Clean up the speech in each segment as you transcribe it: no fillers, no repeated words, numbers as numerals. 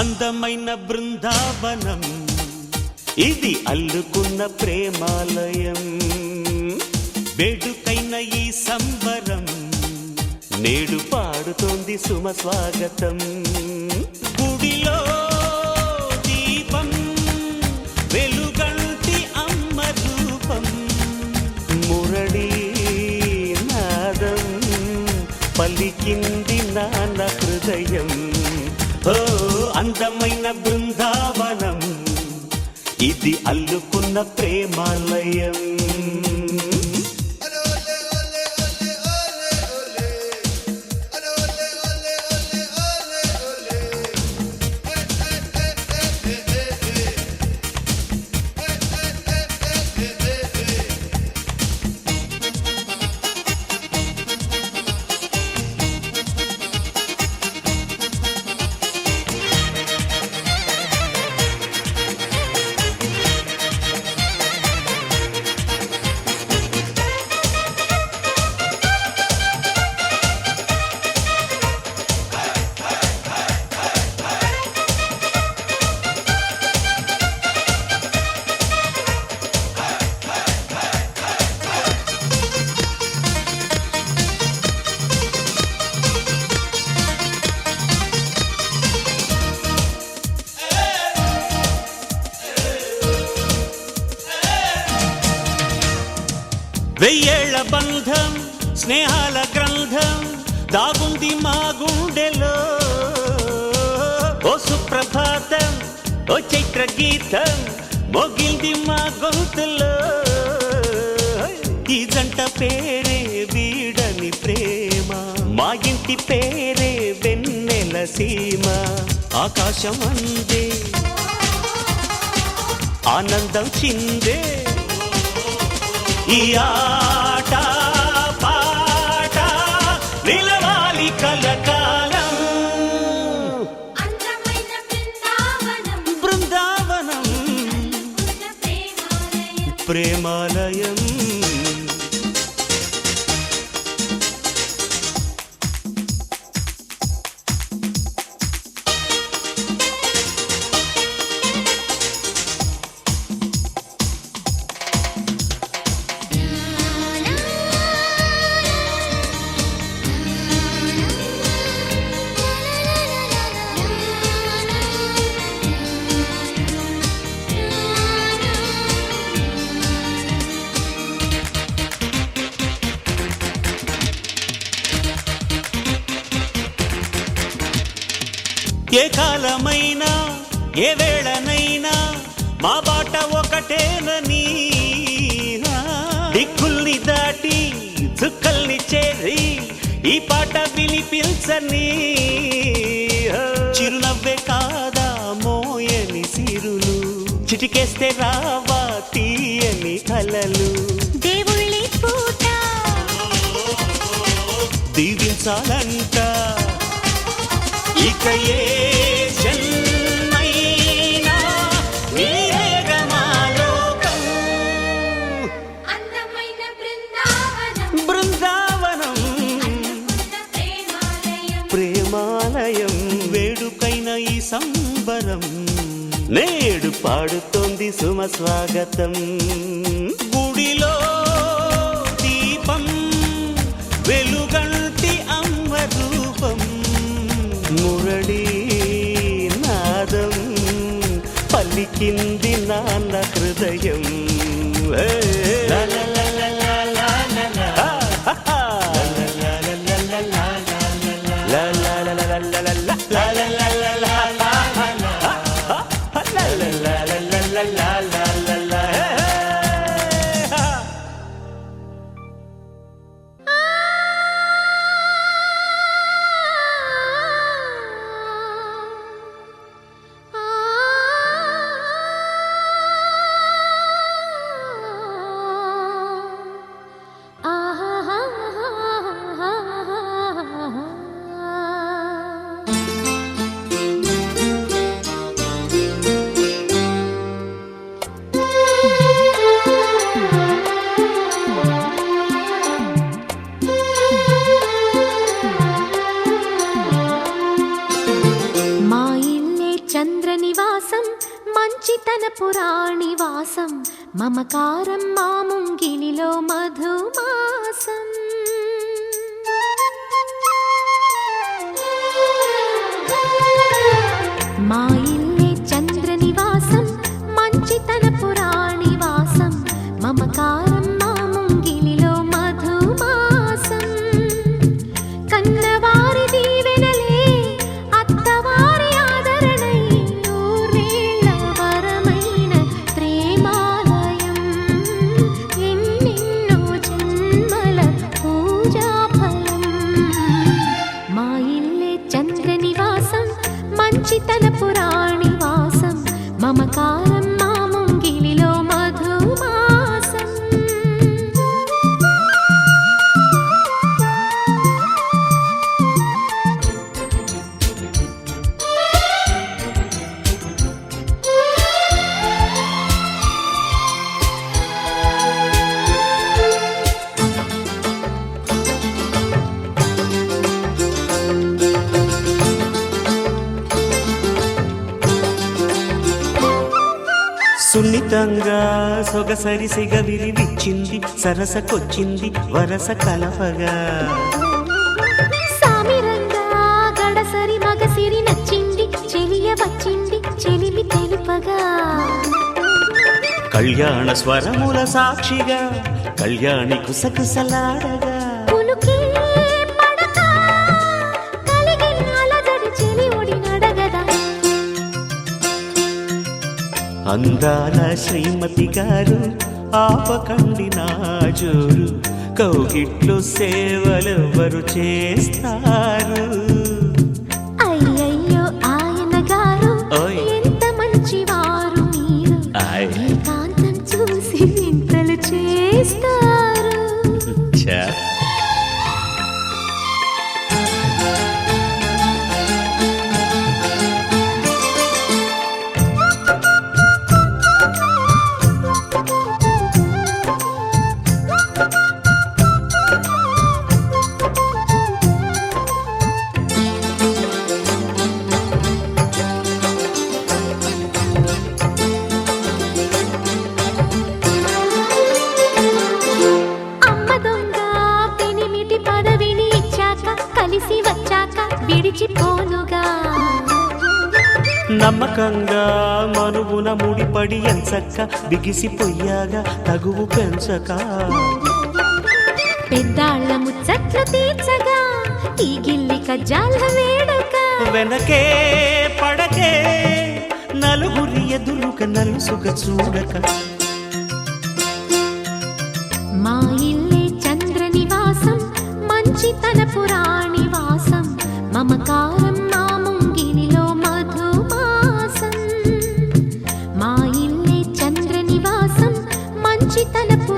అందమైన బృందావనం ఇది అల్లుకున్న ప్రేమాలయం వేడుకైన ఈ సంబరం నేడు పాడుతోంది సుమ స్వాగతం గుడిలో దీపం వెలుగంటి అమ్మ రూపం మురళీ నాదం పలికింది నాన్న హృదయం ఓ అందమైన బృందావనం ఇది అల్లుకున్న ప్రేమాలయం వెయ్యేళ్ల బంధం స్నేహాల గ్రంథం దాగుంది మా గుండెలో ఓ సుప్రభాతం ఓ చైత్ర గీతం మోగింది మా గొంతులో ఈ జంట పేరే వీడని ప్రేమ మా ఇంటి పేరే వెన్నెల సీమ ఆకాశం అందే ఆనందం చిందే ఈ ఆట పాట నిలవాలి కలకాలం బృందావనం ప్రేమాలయం ఏ కాలమైనా ఏ వేళనైనా మా బాట ఒకటేనని దిక్కుల్ని దాటి చుక్కల్ని చేరి ఈ పాట వినిపించని చిరునవ్వే కాదా మోయని సిరులు చిటికేస్తే రావా తీయని కలలు దేవుళ్ళి పూట దీవించాలంట ఇక ఏ జన్మైనా నీరేగమాలోకం అందమైన బృందావనం బృందావనం ప్రేమాలయం వేడుకైన ఈ సంబరం నేడు పాడుతోంది సుమ స్వాగతం గుడిలో దీపం వెలుగంటి అమ్మ రూపం మురళీ నాదం పలికింది నాన్న హృదయం నివాసం మమకారం మా ముంగిలిలో మధుమాసం మా ఇల్లే చంద్ర నివాసం మంచితనపు నివాసం మమకారం మా ముంగిలిలో మధుమాసం కన్నవారి దీవెనలే అత్తవారి ఆదరణై నూరేళ్ల వరమైన ప్రేమాలయం ఎన్నెన్నో జన్మల పూజాఫలం మా ఇల్లే చంద్ర నివాసం మంచితనపు నివాసం మమకారం మా ముంగిలిలో మధుమాసం సున్నితంగా సొగసరిసిగ విరివిచ్చింది సరసకొచ్చింది వరస కలపగా సామిరంగా గడసరి మగసిరి నచ్చింది చెలియ వచ్చింది చెలిమి తెలుపగా కళ్యాణ స్వరముల సాక్షిగా కళ్యాణి కుసకుసలాడగా పులుకే పడక కలిగిన అలజడి చెలి ఒడి నడగదా అందాల శ్రీమతి గారు ఆపకండి నా జోరు కౌగిట్లు సేవలెవరు చేస్తారు అయ్యయ్యో ఆయన గారు ఓయ్. ఎంత మంచివారు మీరు ఆయ్. ఏకాంతం చూసి వింతలు చేస్తారు ఛా. అమ్మ దొంగ పెనిమిటి పదవిని ఇచ్చాక కలిసి వచ్చాక విడిచిపోనుగా నమ్మకంగా మనువున ముడిపడి ఎంచక్క బిగిసిపోయాగా తగువు పెంచక పెద్దాళ్ళ ముచ్చట్లు తీర్చగా ఈ గిల్లి కజ్జాల వేడుక వెనకే పడకే నలుగురి ఎదురుక నలుసుక చూడక మా ఇల్లే చంద్ర నివాసం మంచితనపు నివాసం మమకారం మా ముంగిలిలో మధుమాసం మా ఇల్లే చంద్ర నివాసం మంచితనపు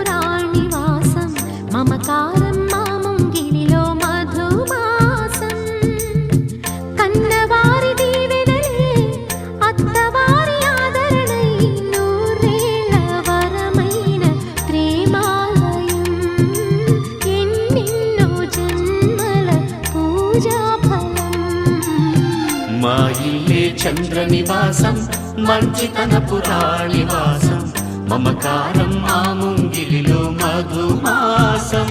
నివాసం మమకారం మా ముంగిలిలో మధుమాసం కన్నవారి దీవెనలే అత్తవారి ఆదరణై నూరేళ్ల వరమైన ప్రేమాలయం ఎన్నెన్నో జన్మల పూజాఫలం మా ఇల్లే చంద్ర నివాసం మంచితనపు నివాసం మమకారం మా ముంగిలిలో మధుమాసం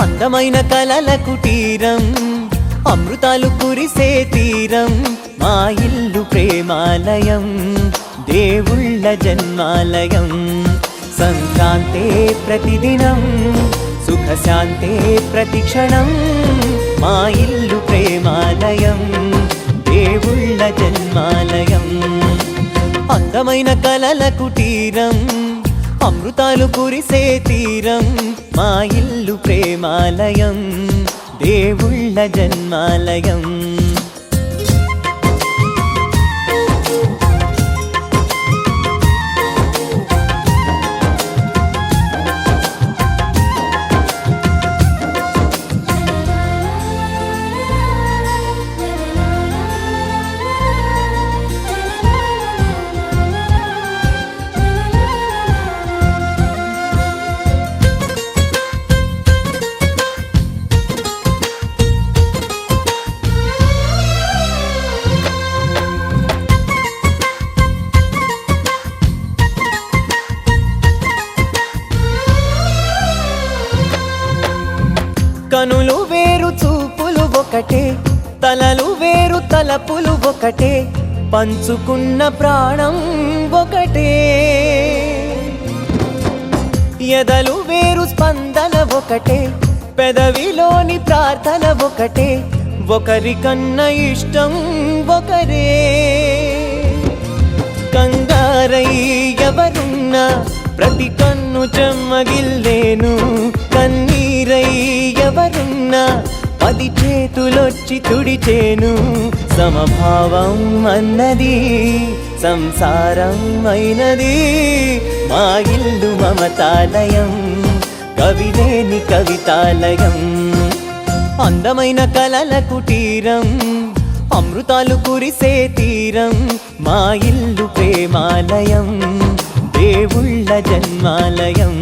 అందమైన కలల కుటీరం అమృతాలు కురిసే తీరం మా ఇల్లు ప్రేమాలయం దేవుళ్ళ జన్మాలయం సంక్రాంతే ప్రతిదినం సుఖశాంతే ప్రతిక్షణం మా ఇల్లు ప్రేమాలయం దేవుళ్ళ జన్మాలయం అందమైన కలల కుటీరం అమృతాలు కురిసే తీరం మా ఇల్లు ప్రేమాలయం దేవుళ్ళ జన్మాలయం కనులు వేరు చూపులు ఒకటే, తలలు వేరు తలపులు ఒకటే, పంచుకున్న ప్రాణం ఒకటే. ఎదలు వేరు స్పందన ఒకటే, పెదవిలోని ప్రార్థన ఒకటే, ఒకరికన్నా ఇష్టం ఒకరే. కంగారై ఎవరున్నా ప్రతి కన్ను చెమ్మగిల్లేను, కన్నీరై ఎవరున్నా 10 చేతులొచ్చి తుడిచేను. సమభావం అన్నది సంసారం అయినది, మా ఇల్లు మమతాలయం, కవిలేని కవితాలయం. అందమైన కలల కుటీరం, అమృతాలు కురిసే తీరం, మా ఇల్లు ప్రేమాలయం, దేవుళ్ళ జన్మాలయం.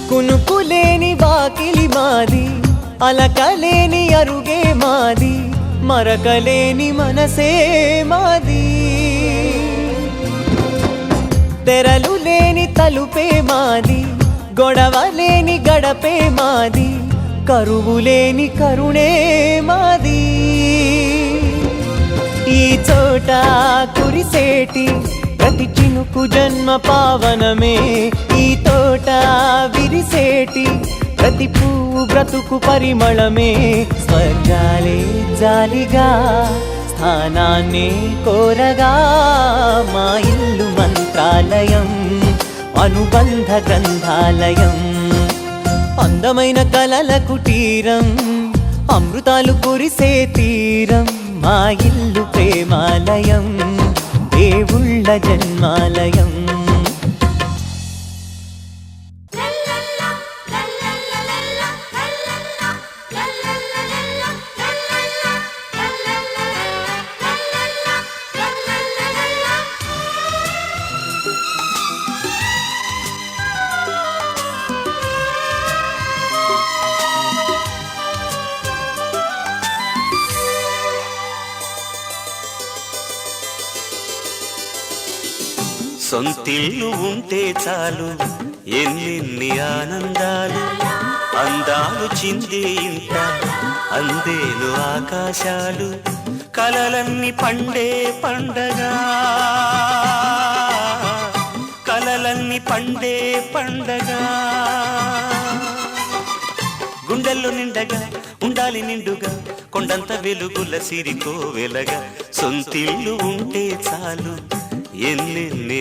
కునుకులేని వాకిలి మాది, అలకలేని అరుగే మాది, మరకలేని మనసే మాది. తెరలు లేని తలుపే మాది, గొడవలేని గడపే మాది, కరువులేని కరుణే మాది. ఈ చోట కురిసేటి ప్రతి చినుకు జన్మ పావనమే, ఈ తోట విరిసేటి ప్రతి పువ్వు బ్రతుకు పరిమళమే. స్వర్గాలే జాలిగా స్థానాన్ని కోరగా, మా ఇల్లు మంత్రాలయం, అనుబంధ గ్రంథాలయం. అందమైన కలల కుటీరం, అమృతాలు కురిసే తీరం, మా ఇల్లు ప్రేమాలయం, దేవుళ్ళ జన్మాలయం. సొంతిల్లు ఉంటే చాలు ఎన్నెన్ని ఆనందాలు, అందాలు చిందే ఇంట అందేలు ఆకాశాలు, కలలన్నీ పండే పండగ, కలలన్నీ పండే పండగ. గుండెల్లో నిండగా ఉండాలి నిండుగా, కొండంత వెలుగుల సిరికో వెలగా. సొంతిల్లు ఉంటే చాలు ఎన్నెన్ని